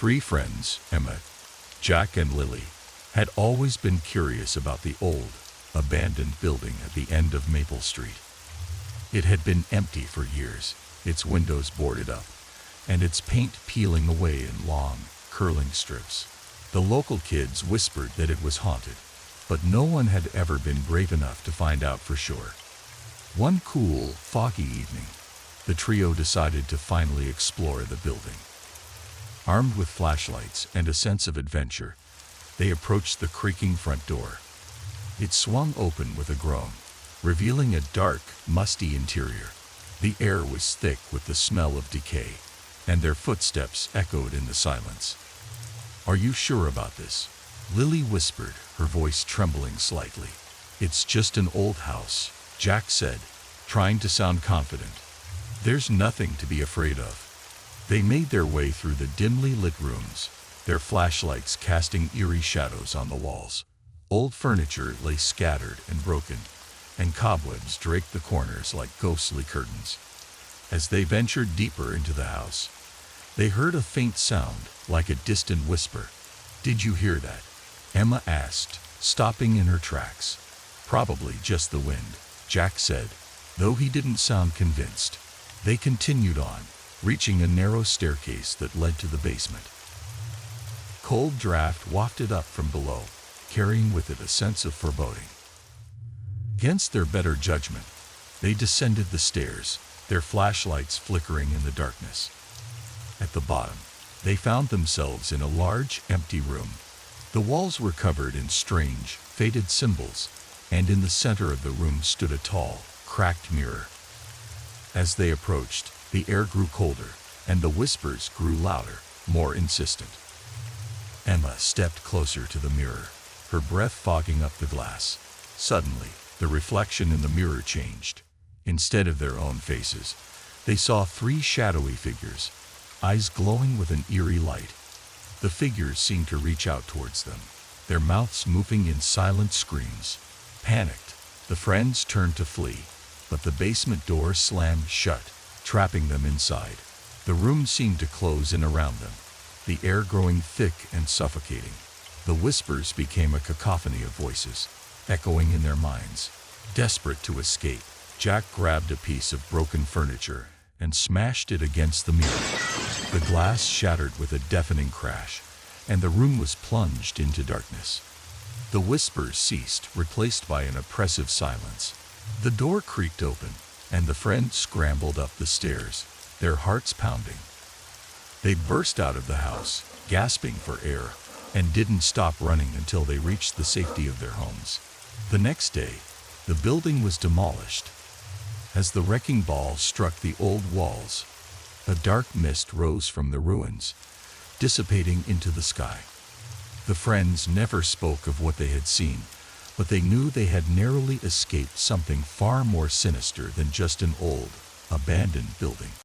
three friends, Emma, Jack, and Lily, had always been curious about the old, abandoned building at the end of Maple Street. It had been empty for years, its windows boarded up, and its paint peeling away in long, curling strips. The local kids whispered that it was haunted, but no one had ever been brave enough to find out for sure. One cool, foggy evening, the trio decided to finally explore the building. Armed with flashlights and a sense of adventure, they approached the creaking front door. It swung open with a groan, revealing a dark, musty interior. The air was thick with the smell of decay, and their footsteps echoed in the silence. "Are you sure about this?" Lily whispered, her voice trembling slightly. "It's just an old house," Jack said, trying to sound confident. "There's nothing to be afraid of." They made their way through the dimly lit rooms, their flashlights casting eerie shadows on the walls. Old furniture lay scattered and broken, and cobwebs draped the corners like ghostly curtains. As they ventured deeper into the house, they heard a faint sound, like a distant whisper. "Did you hear that?" Emma asked, stopping in her tracks. "Probably just the wind," Jack said, though he didn't sound convinced. They continued on, reaching a narrow staircase that led to the basement. Cold draft wafted up from below, carrying with it a sense of foreboding. Against their better judgment, they descended the stairs, their flashlights flickering in the darkness. At the bottom, they found themselves in a large, empty room. The walls were covered in strange, faded symbols, and in the center of the room stood a tall, cracked mirror. As they approached, the air grew colder, and the whispers grew louder, more insistent. Emma stepped closer to the mirror, her breath fogging up the glass. Suddenly, the reflection in the mirror changed. Instead of their own faces, they saw three shadowy figures, eyes glowing with an eerie light. The figures seemed to reach out towards them, their mouths moving in silent screams. Panicked, the friends turned to flee, but the basement door slammed shut, trapping them inside. The room seemed to close in around them, the air growing thick and suffocating. The whispers became a cacophony of voices, echoing in their minds. Desperate to escape, Jack grabbed a piece of broken furniture and smashed it against the mirror. The glass shattered with a deafening crash, and the room was plunged into darkness. The whispers ceased, replaced by an oppressive silence. The door creaked open, and the friends scrambled up the stairs, their hearts pounding. They burst out of the house, gasping for air, and didn't stop running until they reached the safety of their homes. The next day, the building was demolished. As the wrecking ball struck the old walls, a dark mist rose from the ruins, dissipating into the sky. The friends never spoke of what they had seen, but they knew they had narrowly escaped something far more sinister than just an old, abandoned building.